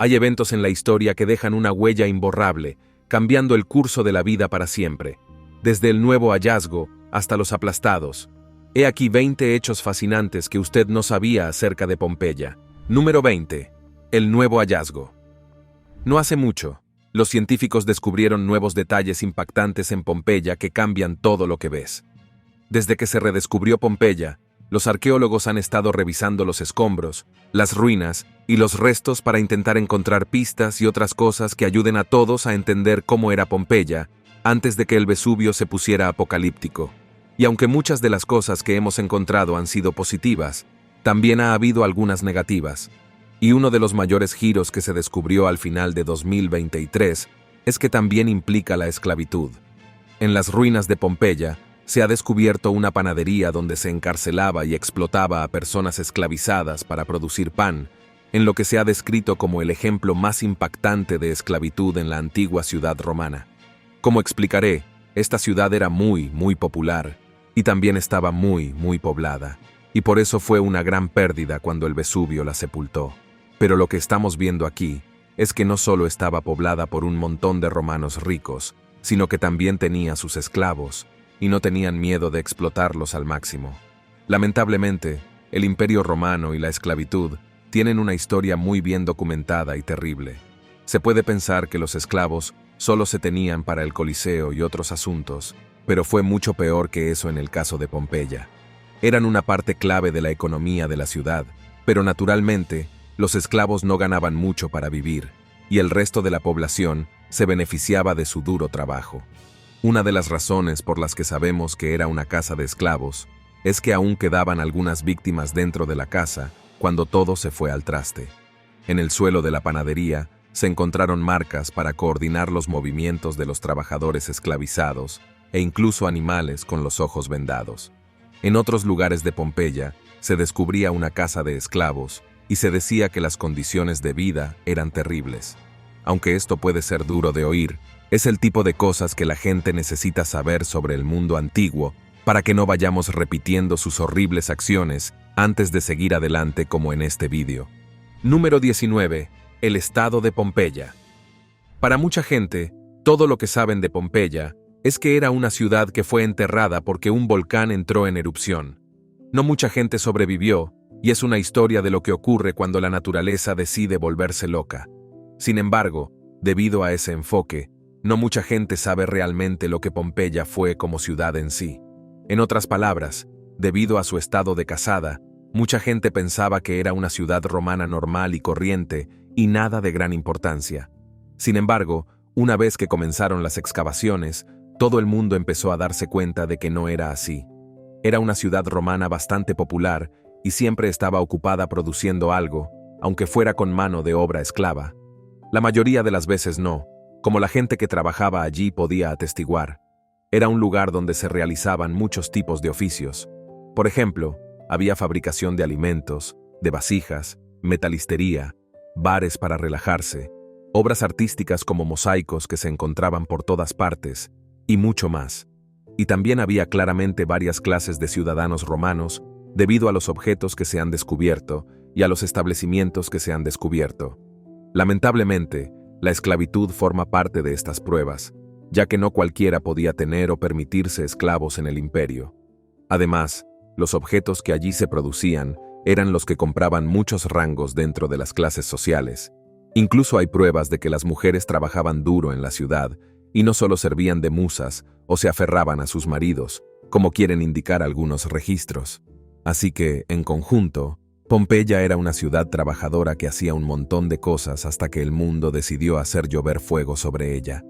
Hay eventos en la historia que dejan una huella imborrable, cambiando el curso de la vida para siempre, desde el nuevo hallazgo hasta los aplastados. He aquí 20 hechos fascinantes que usted no sabía acerca de Pompeya. Número 20. El nuevo hallazgo. No hace mucho, los científicos descubrieron nuevos detalles impactantes en Pompeya que cambian todo lo que ves. Desde que se redescubrió Pompeya, los arqueólogos han estado revisando los escombros, las ruinas y los restos para intentar encontrar pistas y otras cosas que ayuden a todos a entender cómo era Pompeya antes de que el Vesubio se pusiera apocalíptico. Y aunque muchas de las cosas que hemos encontrado han sido positivas, también ha habido algunas negativas. Y uno de los mayores giros que se descubrió al final de 2023 es que también implica la esclavitud. En las ruinas de Pompeya, se ha descubierto una panadería donde se encarcelaba y explotaba a personas esclavizadas para producir pan, en lo que se ha descrito como el ejemplo más impactante de esclavitud en la antigua ciudad romana. Como explicaré, esta ciudad era muy popular y también estaba muy poblada, y por eso fue una gran pérdida cuando el Vesubio la sepultó. Pero lo que estamos viendo aquí es que no solo estaba poblada por un montón de romanos ricos, sino que también tenía sus esclavos, y no tenían miedo de explotarlos al máximo. Lamentablemente, el Imperio Romano y la esclavitud tienen una historia muy bien documentada y terrible. Se puede pensar que los esclavos solo se tenían para el Coliseo y otros asuntos, pero fue mucho peor que eso en el caso de Pompeya. Eran una parte clave de la economía de la ciudad, pero naturalmente, los esclavos no ganaban mucho para vivir, y el resto de la población se beneficiaba de su duro trabajo. Una de las razones por las que sabemos que era una casa de esclavos es que aún quedaban algunas víctimas dentro de la casa cuando todo se fue al traste. En el suelo de la panadería se encontraron marcas para coordinar los movimientos de los trabajadores esclavizados e incluso animales con los ojos vendados. En otros lugares de Pompeya se descubría una casa de esclavos y se decía que las condiciones de vida eran terribles. Aunque esto puede ser duro de oír, es el tipo de cosas que la gente necesita saber sobre el mundo antiguo para que no vayamos repitiendo sus horribles acciones antes de seguir adelante como en este vídeo. Número 19. El estado de Pompeya. Para mucha gente, todo lo que saben de Pompeya es que era una ciudad que fue enterrada porque un volcán entró en erupción. No mucha gente sobrevivió, y es una historia de lo que ocurre cuando la naturaleza decide volverse loca. Sin embargo, debido a ese enfoque, no mucha gente sabe realmente lo que Pompeya fue como ciudad en sí. En otras palabras, debido a su estado decasada, mucha gente pensaba que era una ciudad romana normal y corriente y nada de gran importancia. Sin embargo, una vez que comenzaron las excavaciones, todo el mundo empezó a darse cuenta de que no era así. Era una ciudad romana bastante popular y siempre estaba ocupada produciendo algo, aunque fuera con mano de obra esclava. La mayoría de las veces no, como la gente que trabajaba allí podía atestiguar. Era un lugar donde se realizaban muchos tipos de oficios. Por ejemplo, había fabricación de alimentos, de vasijas, metalistería, bares para relajarse, obras artísticas como mosaicos que se encontraban por todas partes, y mucho más. Y también había claramente varias clases de ciudadanos romanos debido a los objetos que se han descubierto y a los establecimientos que se han descubierto. Lamentablemente, la esclavitud forma parte de estas pruebas, ya que no cualquiera podía tener o permitirse esclavos en el imperio. Además, los objetos que allí se producían eran los que compraban muchos rangos dentro de las clases sociales. Incluso hay pruebas de que las mujeres trabajaban duro en la ciudad y no solo servían de musas o se aferraban a sus maridos, como quieren indicar algunos registros. Así que, en conjunto, Pompeya era una ciudad trabajadora que hacía un montón de cosas hasta que el mundo decidió hacer llover fuego sobre ella.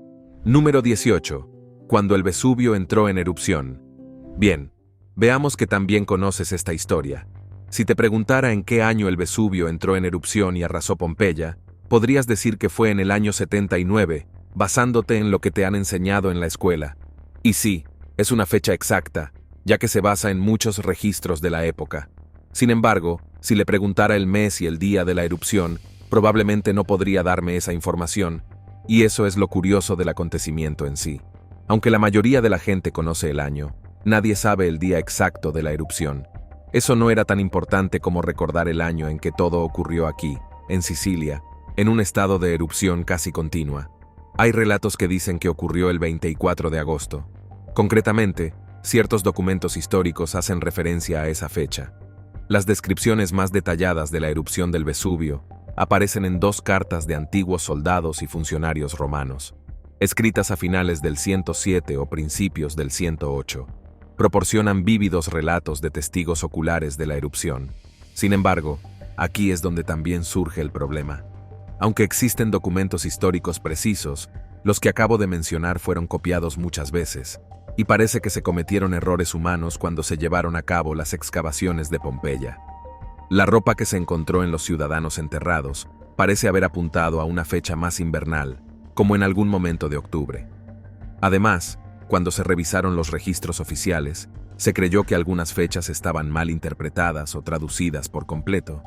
Número 18. Cuando el Vesubio entró en erupción. Bien, veamos que también conoces esta historia. Si te preguntara en qué año el Vesubio entró en erupción y arrasó Pompeya, podrías decir que fue en el año 79, basándote en lo que te han enseñado en la escuela. Y sí, es una fecha exacta, ya que se basa en muchos registros de la época. Sin embargo, si le preguntara el mes y el día de la erupción, probablemente no podría darme esa información, y eso es lo curioso del acontecimiento en sí. Aunque la mayoría de la gente conoce el año, nadie sabe el día exacto de la erupción. Eso no era tan importante como recordar el año en que todo ocurrió aquí, en Sicilia, en un estado de erupción casi continua. Hay relatos que dicen que ocurrió el 24 de agosto. Concretamente, ciertos documentos históricos hacen referencia a esa fecha. Las descripciones más detalladas de la erupción del Vesubio aparecen en 2 cartas de antiguos soldados y funcionarios romanos, escritas a finales del 107 o principios del 108. Proporcionan vívidos relatos de testigos oculares de la erupción. Sin embargo, aquí es donde también surge el problema. Aunque existen documentos históricos precisos, los que acabo de mencionar fueron copiados muchas veces, y parece que se cometieron errores humanos cuando se llevaron a cabo las excavaciones de Pompeya. La ropa que se encontró en los ciudadanos enterrados parece haber apuntado a una fecha más invernal, como en algún momento de octubre. Además, cuando se revisaron los registros oficiales, se creyó que algunas fechas estaban mal interpretadas o traducidas por completo.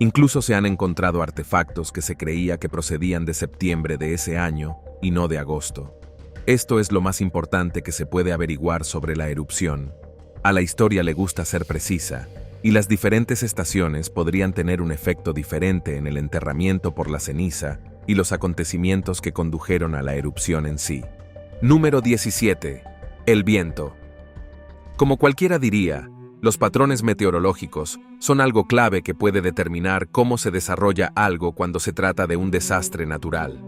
Incluso se han encontrado artefactos que se creía que procedían de septiembre de ese año y no de agosto. Esto es lo más importante que se puede averiguar sobre la erupción. A la historia le gusta ser precisa, y las diferentes estaciones podrían tener un efecto diferente en el enterramiento por la ceniza y los acontecimientos que condujeron a la erupción en sí. Número 17. El viento. Como cualquiera diría, los patrones meteorológicos son algo clave que puede determinar cómo se desarrolla algo cuando se trata de un desastre natural.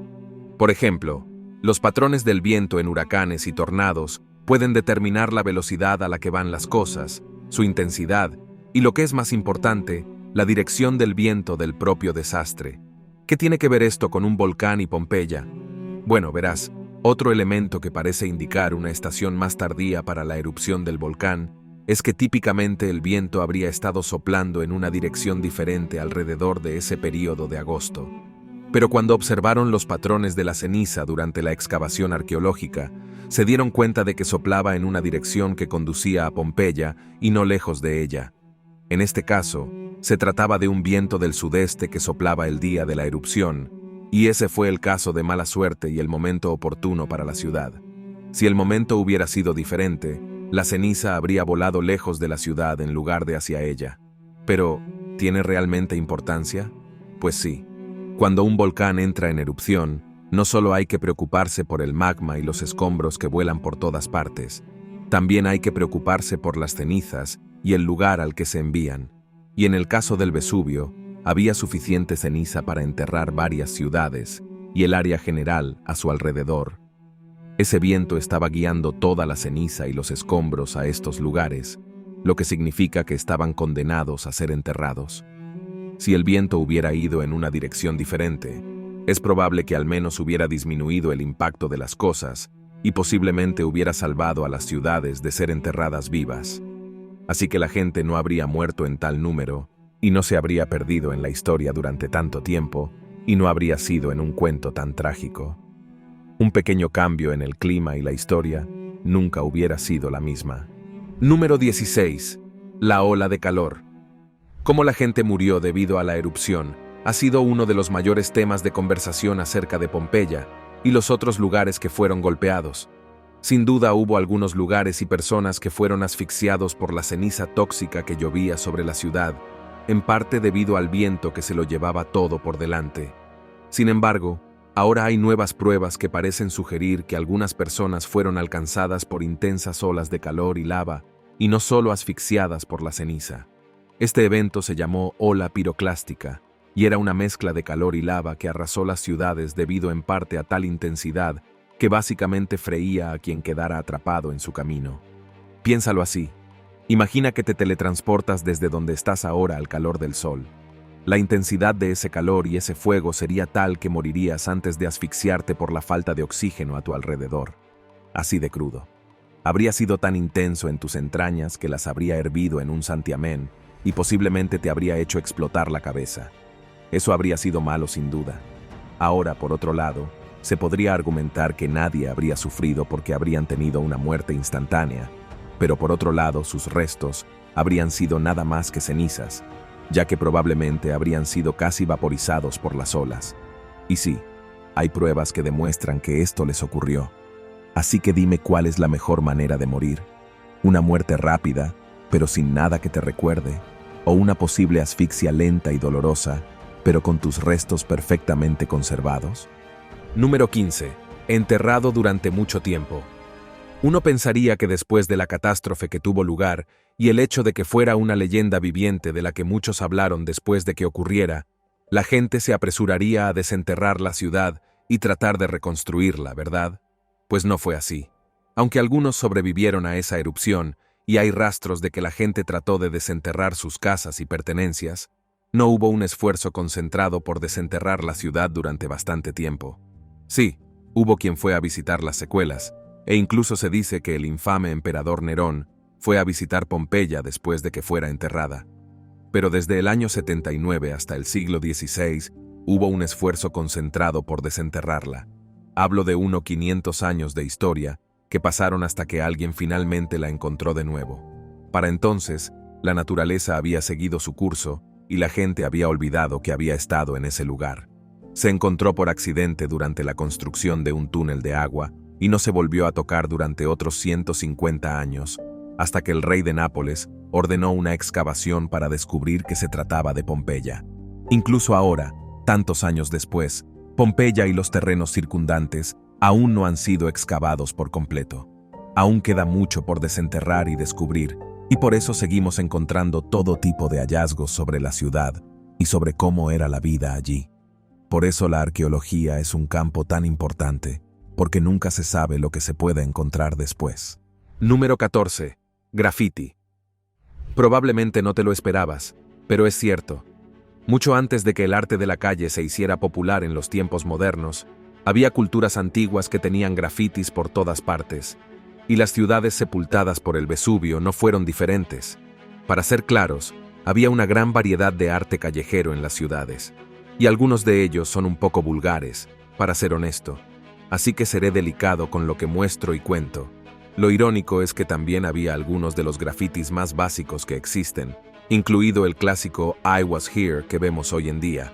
Por ejemplo, los patrones del viento en huracanes y tornados pueden determinar la velocidad a la que van las cosas, su intensidad y, lo que es más importante, la dirección del viento del propio desastre. ¿Qué tiene que ver esto con un volcán y Pompeya? Bueno, verás, otro elemento que parece indicar una estación más tardía para la erupción del volcán es que típicamente el viento habría estado soplando en una dirección diferente alrededor de ese período de agosto. Pero cuando observaron los patrones de la ceniza durante la excavación arqueológica, se dieron cuenta de que soplaba en una dirección que conducía a Pompeya y no lejos de ella. En este caso, se trataba de un viento del sudeste que soplaba el día de la erupción, y ese fue el caso de mala suerte y el momento oportuno para la ciudad. Si el momento hubiera sido diferente, la ceniza habría volado lejos de la ciudad en lugar de hacia ella. Pero, ¿tiene realmente importancia? Pues sí. Cuando un volcán entra en erupción, no solo hay que preocuparse por el magma y los escombros que vuelan por todas partes, también hay que preocuparse por las cenizas y el lugar al que se envían. Y en el caso del Vesubio, había suficiente ceniza para enterrar varias ciudades y el área general a su alrededor. Ese viento estaba guiando toda la ceniza y los escombros a estos lugares, lo que significa que estaban condenados a ser enterrados. Si el viento hubiera ido en una dirección diferente, es probable que al menos hubiera disminuido el impacto de las cosas y posiblemente hubiera salvado a las ciudades de ser enterradas vivas. Así que la gente no habría muerto en tal número y no se habría perdido en la historia durante tanto tiempo y no habría sido en un cuento tan trágico. Un pequeño cambio en el clima y la historia nunca hubiera sido la misma. Número 16. La ola de calor. Cómo la gente murió debido a la erupción ha sido uno de los mayores temas de conversación acerca de Pompeya y los otros lugares que fueron golpeados. Sin duda hubo algunos lugares y personas que fueron asfixiados por la ceniza tóxica que llovía sobre la ciudad, en parte debido al viento que se lo llevaba todo por delante. Sin embargo, ahora hay nuevas pruebas que parecen sugerir que algunas personas fueron alcanzadas por intensas olas de calor y lava, y no solo asfixiadas por la ceniza. Este evento se llamó ola piroclástica, y era una mezcla de calor y lava que arrasó las ciudades debido en parte a tal intensidad que básicamente freía a quien quedara atrapado en su camino. Piénsalo así. Imagina que te teletransportas desde donde estás ahora al calor del sol. La intensidad de ese calor y ese fuego sería tal que morirías antes de asfixiarte por la falta de oxígeno a tu alrededor. Así de crudo. Habría sido tan intenso en tus entrañas que las habría hervido en un santiamén y posiblemente te habría hecho explotar la cabeza. Eso habría sido malo sin duda. Ahora, por otro lado, se podría argumentar que nadie habría sufrido porque habrían tenido una muerte instantánea, pero por otro lado sus restos habrían sido nada más que cenizas, ya que probablemente habrían sido casi vaporizados por las olas. Y sí, hay pruebas que demuestran que esto les ocurrió. Así que dime cuál es la mejor manera de morir. Una muerte rápida, pero sin nada que te recuerde, o una posible asfixia lenta y dolorosa, pero con tus restos perfectamente conservados. Número 15. Enterrado durante mucho tiempo. Uno pensaría que después de la catástrofe que tuvo lugar y el hecho de que fuera una leyenda viviente de la que muchos hablaron después de que ocurriera, la gente se apresuraría a desenterrar la ciudad y tratar de reconstruirla, ¿verdad? Pues no fue así. Aunque algunos sobrevivieron a esa erupción y hay rastros de que la gente trató de desenterrar sus casas y pertenencias, no hubo un esfuerzo concentrado por desenterrar la ciudad durante bastante tiempo. Sí, hubo quien fue a visitar las secuelas, e incluso se dice que el infame emperador Nerón fue a visitar Pompeya después de que fuera enterrada. Pero desde el año 79 hasta el siglo XVI hubo un esfuerzo concentrado por desenterrarla. Hablo de 500 años de historia que pasaron hasta que alguien finalmente la encontró de nuevo. Para entonces, la naturaleza había seguido su curso y la gente había olvidado que había estado en ese lugar. Se encontró por accidente durante la construcción de un túnel de agua y no se volvió a tocar durante otros 150 años, hasta que el rey de Nápoles ordenó una excavación para descubrir que se trataba de Pompeya. Incluso ahora, tantos años después, Pompeya y los terrenos circundantes aún no han sido excavados por completo. Aún queda mucho por desenterrar y descubrir, y por eso seguimos encontrando todo tipo de hallazgos sobre la ciudad y sobre cómo era la vida allí. Por eso la arqueología es un campo tan importante, porque nunca se sabe lo que se puede encontrar después. Número 14. Graffiti. Probablemente no te lo esperabas, pero es cierto. Mucho antes de que el arte de la calle se hiciera popular en los tiempos modernos, había culturas antiguas que tenían grafitis por todas partes, y las ciudades sepultadas por el Vesubio no fueron diferentes. Para ser claros, había una gran variedad de arte callejero en las ciudades, y algunos de ellos son un poco vulgares, para ser honesto, así que seré delicado con lo que muestro y cuento. Lo irónico es que también había algunos de los grafitis más básicos que existen, incluido el clásico I was here que vemos hoy en día.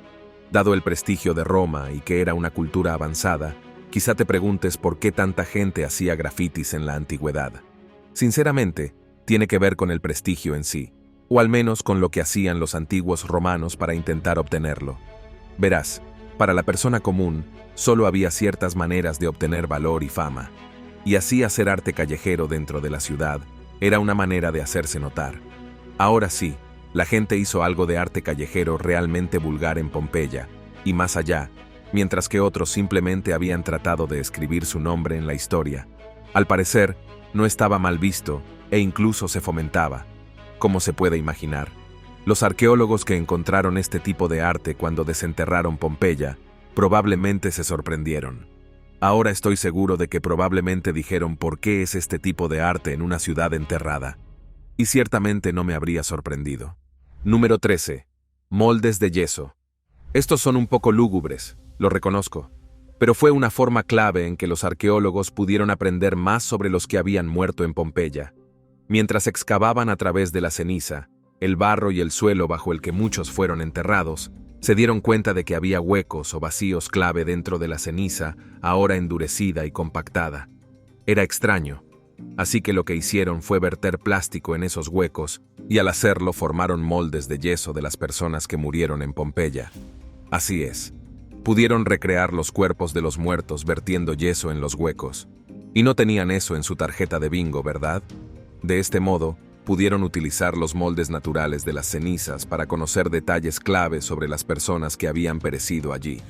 Dado el prestigio de Roma y que era una cultura avanzada, quizá te preguntes por qué tanta gente hacía grafitis en la antigüedad. Sinceramente, tiene que ver con el prestigio en sí, o al menos con lo que hacían los antiguos romanos para intentar obtenerlo. Verás, para la persona común, solo había ciertas maneras de obtener valor y fama, y así hacer arte callejero dentro de la ciudad era una manera de hacerse notar. Ahora sí, la gente hizo algo de arte callejero realmente vulgar en Pompeya, y más allá, mientras que otros simplemente habían tratado de escribir su nombre en la historia. Al parecer, no estaba mal visto, e incluso se fomentaba. Como se puede imaginar, los arqueólogos que encontraron este tipo de arte cuando desenterraron Pompeya, probablemente se sorprendieron. Ahora estoy seguro de que probablemente dijeron por qué es este tipo de arte en una ciudad enterrada. Y ciertamente no me habría sorprendido. Número 13. Moldes de yeso. Estos son un poco lúgubres, lo reconozco, pero fue una forma clave en que los arqueólogos pudieron aprender más sobre los que habían muerto en Pompeya. Mientras excavaban a través de la ceniza, el barro y el suelo bajo el que muchos fueron enterrados, se dieron cuenta de que había huecos o vacíos clave dentro de la ceniza, ahora endurecida y compactada. Era extraño. Así que lo que hicieron fue verter plástico en esos huecos y al hacerlo formaron moldes de yeso de las personas que murieron en Pompeya. Así es, pudieron recrear los cuerpos de los muertos vertiendo yeso en los huecos. Y no tenían eso en su tarjeta de bingo, ¿verdad? De este modo, pudieron utilizar los moldes naturales de las cenizas para conocer detalles claves sobre las personas que habían perecido allí.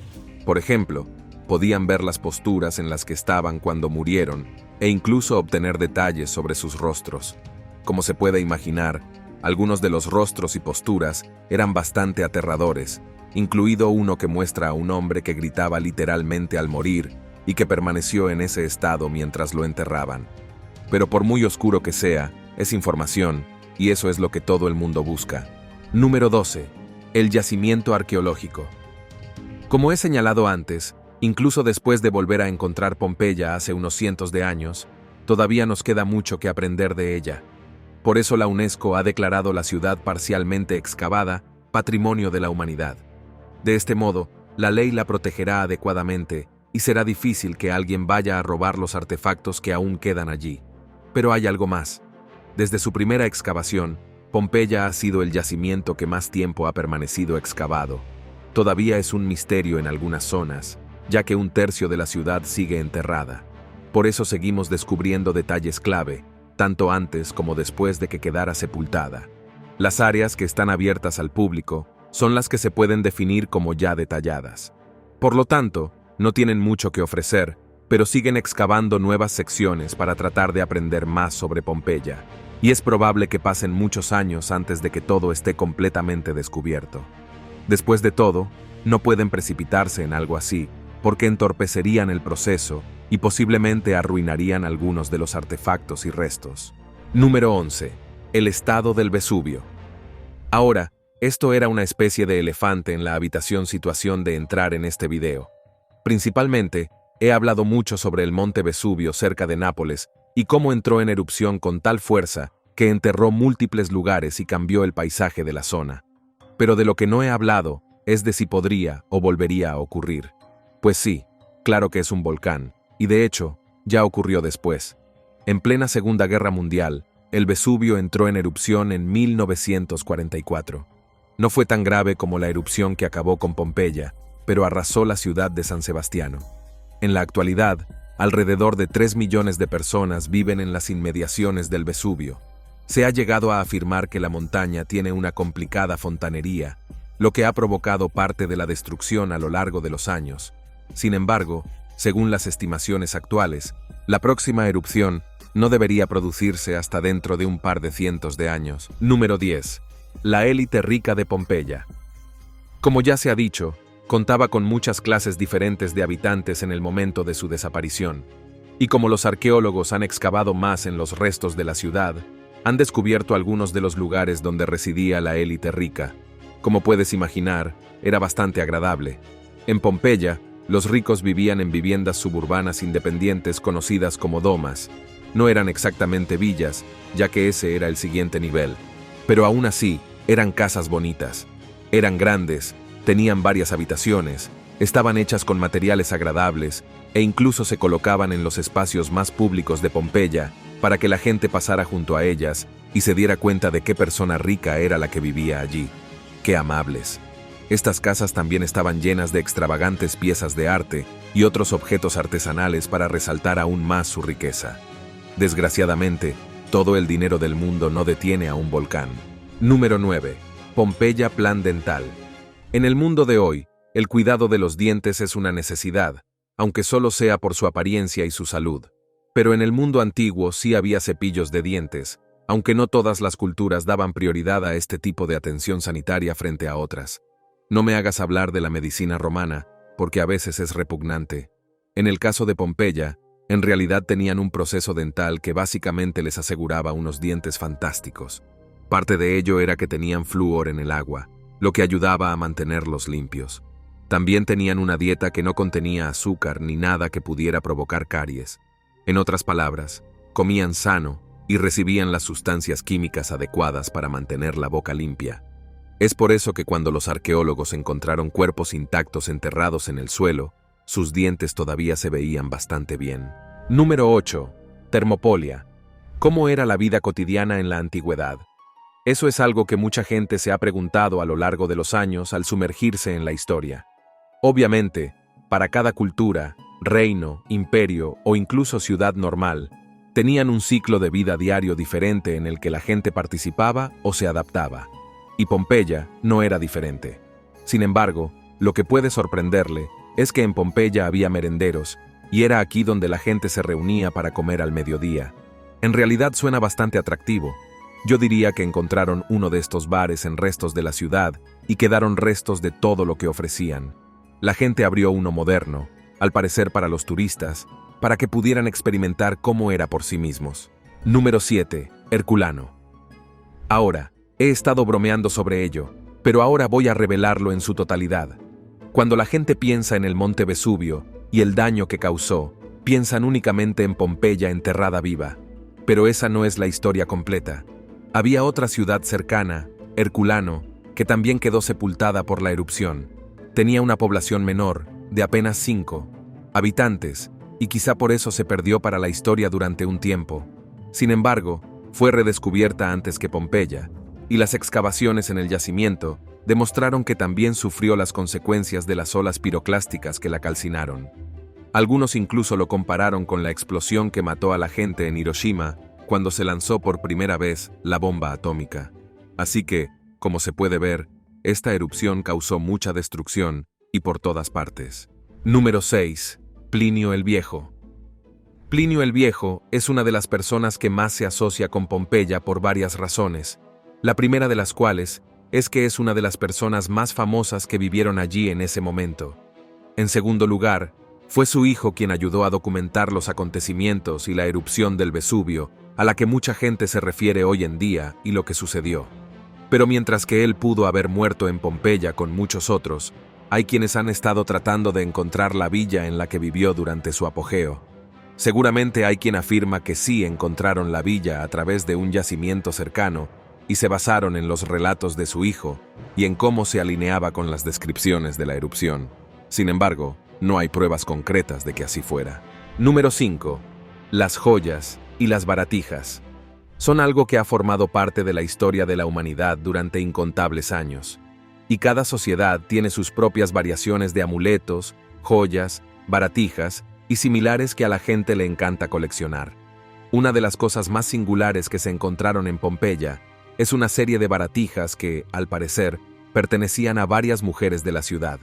Por ejemplo, podían ver las posturas en las que estaban cuando murieron e incluso obtener detalles sobre sus rostros. Como se puede imaginar, algunos de los rostros y posturas eran bastante aterradores, incluido uno que muestra a un hombre que gritaba literalmente al morir y que permaneció en ese estado mientras lo enterraban. Pero por muy oscuro que sea, es información, y eso es lo que todo el mundo busca. Número 12. El yacimiento arqueológico. Como he señalado antes, incluso después de volver a encontrar Pompeya hace unos cientos de años, todavía nos queda mucho que aprender de ella. Por eso la UNESCO ha declarado la ciudad parcialmente excavada Patrimonio de la Humanidad. De este modo, la ley la protegerá adecuadamente y será difícil que alguien vaya a robar los artefactos que aún quedan allí. Pero hay algo más. Desde su primera excavación, Pompeya ha sido el yacimiento que más tiempo ha permanecido excavado. todavía es un misterio en algunas zonas, ya que un tercio de la ciudad sigue enterrada. Por eso seguimos descubriendo detalles clave, tanto antes como después de que quedara sepultada. Las áreas que están abiertas al público son las que se pueden definir como ya detalladas. Por lo tanto, no tienen mucho que ofrecer, pero siguen excavando nuevas secciones para tratar de aprender más sobre Pompeya, y es probable que pasen muchos años antes de que todo esté completamente descubierto. Después de todo, no pueden precipitarse en algo así, porque entorpecerían el proceso y posiblemente arruinarían algunos de los artefactos y restos. Número 11. El estado del Vesubio. Ahora, esto era una especie de elefante en la situación de entrar en este video. Principalmente, he hablado mucho sobre el monte Vesubio cerca de Nápoles y cómo entró en erupción con tal fuerza que enterró múltiples lugares y cambió el paisaje de la zona. Pero de lo que no he hablado es de si podría o volvería a ocurrir. Pues sí, claro que es un volcán, y de hecho, ya ocurrió después. En plena Segunda Guerra Mundial, el Vesubio entró en erupción en 1944. No fue tan grave como la erupción que acabó con Pompeya, pero arrasó la ciudad de San Sebastiano. En la actualidad, alrededor de 3 millones de personas viven en las inmediaciones del Vesubio. Se ha llegado a afirmar que la montaña tiene una complicada fontanería, lo que ha provocado parte de la destrucción a lo largo de los años. Sin embargo, según las estimaciones actuales, la próxima erupción no debería producirse hasta dentro de un par de cientos de años. Número 10. La élite rica de Pompeya. Como ya se ha dicho, contaba con muchas clases diferentes de habitantes en el momento de su desaparición. Y como los arqueólogos han excavado más en los restos de la ciudad, han descubierto algunos de los lugares donde residía la élite rica. Como puedes imaginar, era bastante agradable. En Pompeya, los ricos vivían en viviendas suburbanas independientes conocidas como domas. No eran exactamente villas, ya que ese era el siguiente nivel. Pero aún así, eran casas bonitas. Eran grandes, tenían varias habitaciones, estaban hechas con materiales agradables e incluso se colocaban en los espacios más públicos de Pompeya para que la gente pasara junto a ellas y se diera cuenta de qué persona rica era la que vivía allí. ¡Qué amables! Estas casas también estaban llenas de extravagantes piezas de arte y otros objetos artesanales para resaltar aún más su riqueza. Desgraciadamente, todo el dinero del mundo no detiene a un volcán. Número 9. Pompeya Plan Dental. En el mundo de hoy, el cuidado de los dientes es una necesidad, aunque solo sea por su apariencia y su salud. Pero en el mundo antiguo sí había cepillos de dientes, aunque no todas las culturas daban prioridad a este tipo de atención sanitaria frente a otras. No me hagas hablar de la medicina romana, porque a veces es repugnante. En el caso de Pompeya, en realidad tenían un proceso dental que básicamente les aseguraba unos dientes fantásticos. Parte de ello era que tenían flúor en el agua, lo que ayudaba a mantenerlos limpios. También tenían una dieta que no contenía azúcar ni nada que pudiera provocar caries. En otras palabras, comían sano y recibían las sustancias químicas adecuadas para mantener la boca limpia. Es por eso que cuando los arqueólogos encontraron cuerpos intactos enterrados en el suelo, sus dientes todavía se veían bastante bien. Número 8. Termopolia. ¿Cómo era la vida cotidiana en la antigüedad? Eso es algo que mucha gente se ha preguntado a lo largo de los años al sumergirse en la historia. Obviamente, para cada cultura, reino, imperio o incluso ciudad normal, tenían un ciclo de vida diario diferente en el que la gente participaba o se adaptaba. Y Pompeya no era diferente. Sin embargo, lo que puede sorprenderle es que en Pompeya había merenderos, y era aquí donde la gente se reunía para comer al mediodía. En realidad suena bastante atractivo. Yo diría que encontraron uno de estos bares en restos de la ciudad y quedaron restos de todo lo que ofrecían. La gente abrió uno moderno, al parecer para los turistas, para que pudieran experimentar cómo era por sí mismos. Número 7. Herculano. Ahora, he estado bromeando sobre ello, pero ahora voy a revelarlo en su totalidad. Cuando la gente piensa en el monte Vesubio y el daño que causó, piensan únicamente en Pompeya enterrada viva. Pero esa no es la historia completa. Había otra ciudad cercana, Herculano, que también quedó sepultada por la erupción. Tenía una población menor, de apenas 5 habitantes, y quizá por eso se perdió para la historia durante un tiempo. Sin embargo, fue redescubierta antes que Pompeya, y las excavaciones en el yacimiento demostraron que también sufrió las consecuencias de las olas piroclásticas que la calcinaron. Algunos incluso lo compararon con la explosión que mató a la gente en Hiroshima cuando se lanzó por primera vez la bomba atómica. Así que, como se puede ver, esta erupción causó mucha destrucción y por todas partes. Número 6. Plinio el Viejo. Plinio el Viejo es una de las personas que más se asocia con Pompeya por varias razones, la primera de las cuales es que es una de las personas más famosas que vivieron allí en ese momento. En segundo lugar, fue su hijo quien ayudó a documentar los acontecimientos y la erupción del Vesubio, a la que mucha gente se refiere hoy en día y lo que sucedió. Pero mientras que él pudo haber muerto en Pompeya con muchos otros, hay quienes han estado tratando de encontrar la villa en la que vivió durante su apogeo. Seguramente hay quien afirma que sí encontraron la villa a través de un yacimiento cercano y se basaron en los relatos de su hijo y en cómo se alineaba con las descripciones de la erupción. Sin embargo, no hay pruebas concretas de que así fuera. Número 5. Las joyas y las baratijas. Son algo que ha formado parte de la historia de la humanidad durante incontables años. Y cada sociedad tiene sus propias variaciones de amuletos, joyas, baratijas y similares que a la gente le encanta coleccionar. Una de las cosas más singulares que se encontraron en Pompeya es una serie de baratijas que, al parecer, pertenecían a varias mujeres de la ciudad.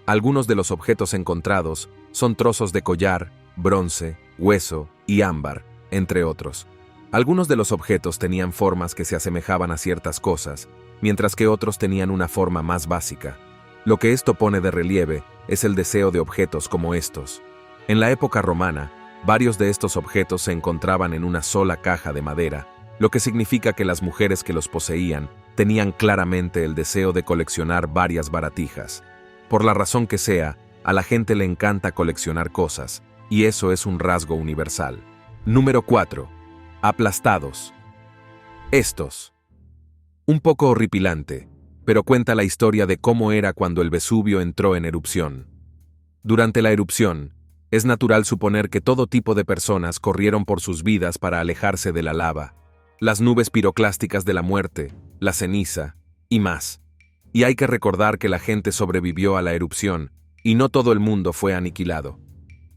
Algunos de los objetos encontrados son trozos de collar, bronce, hueso y ámbar, entre otros. Algunos de los objetos tenían formas que se asemejaban a ciertas cosas, mientras que otros tenían una forma más básica. Lo que esto pone de relieve es el deseo de objetos como estos. En la época romana, varios de estos objetos se encontraban en una sola caja de madera, lo que significa que las mujeres que los poseían tenían claramente el deseo de coleccionar varias baratijas. Por la razón que sea, a la gente le encanta coleccionar cosas, y eso es un rasgo universal. Número 4. Aplastados. Estos. Un poco horripilante, pero cuenta la historia de cómo era cuando el Vesubio entró en erupción. Durante la erupción, es natural suponer que todo tipo de personas corrieron por sus vidas para alejarse de la lava, las nubes piroclásticas de la muerte, la ceniza y más. Y hay que recordar que la gente sobrevivió a la erupción y no todo el mundo fue aniquilado.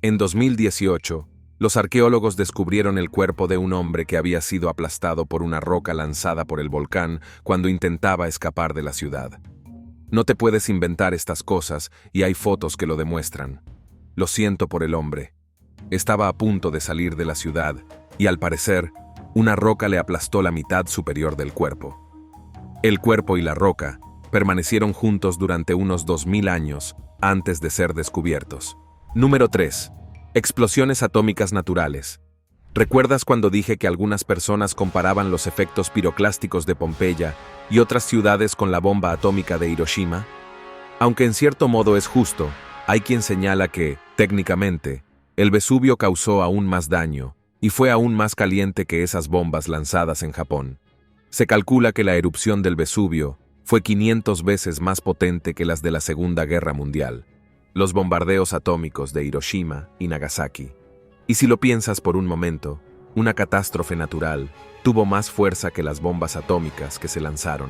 En 2018, los arqueólogos descubrieron el cuerpo de un hombre que había sido aplastado por una roca lanzada por el volcán cuando intentaba escapar de la ciudad. No te puedes inventar estas cosas y hay fotos que lo demuestran. Lo siento por el hombre. Estaba a punto de salir de la ciudad y, al parecer, una roca le aplastó la mitad superior del cuerpo. El cuerpo y la roca permanecieron juntos durante unos 2000 años antes de ser descubiertos. Número 3. Explosiones atómicas naturales. ¿Recuerdas cuando dije que algunas personas comparaban los efectos piroclásticos de Pompeya y otras ciudades con la bomba atómica de Hiroshima? Aunque en cierto modo es justo, hay quien señala que, técnicamente, el Vesubio causó aún más daño y fue aún más caliente que esas bombas lanzadas en Japón. Se calcula que la erupción del Vesubio fue 500 veces más potente que las de la Segunda Guerra Mundial, los bombardeos atómicos de Hiroshima y Nagasaki. Y si lo piensas por un momento, una catástrofe natural tuvo más fuerza que las bombas atómicas que se lanzaron.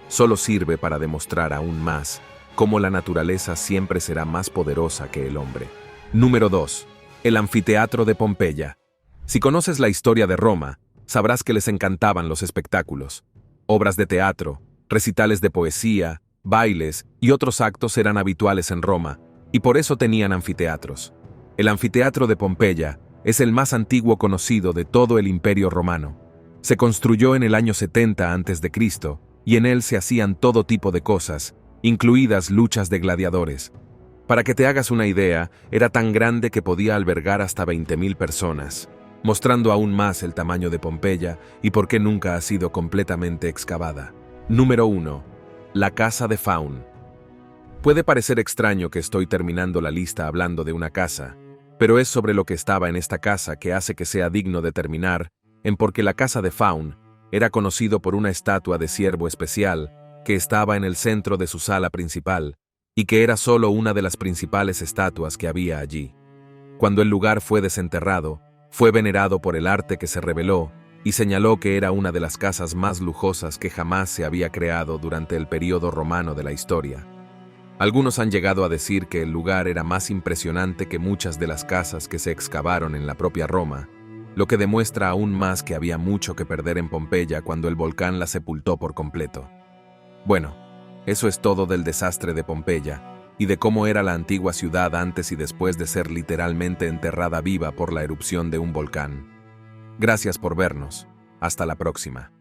Solo sirve para demostrar aún más cómo la naturaleza siempre será más poderosa que el hombre. Número 2. El anfiteatro de Pompeya. Si conoces la historia de Roma, sabrás que les encantaban los espectáculos. Obras de teatro, recitales de poesía, bailes y otros actos eran habituales en Roma, y por eso tenían anfiteatros. El anfiteatro de Pompeya es el más antiguo conocido de todo el Imperio Romano. Se construyó en el año 70 a.C. y en él se hacían todo tipo de cosas, incluidas luchas de gladiadores. Para que te hagas una idea, era tan grande que podía albergar hasta 20.000 personas, mostrando aún más el tamaño de Pompeya y por qué nunca ha sido completamente excavada. Número 1. La casa de Faun. Puede parecer extraño que estoy terminando la lista hablando de una casa, pero es sobre lo que estaba en esta casa que hace que sea digno de terminar en porque la casa de Faun era conocido por una estatua de ciervo especial que estaba en el centro de su sala principal y que era solo una de las principales estatuas que había allí. Cuando el lugar fue desenterrado, fue venerado por el arte que se reveló y señaló que era una de las casas más lujosas que jamás se había creado durante el período romano de la historia. Algunos han llegado a decir que el lugar era más impresionante que muchas de las casas que se excavaron en la propia Roma, lo que demuestra aún más que había mucho que perder en Pompeya cuando el volcán la sepultó por completo. Bueno, eso es todo del desastre de Pompeya y de cómo era la antigua ciudad antes y después de ser literalmente enterrada viva por la erupción de un volcán. Gracias por vernos. Hasta la próxima.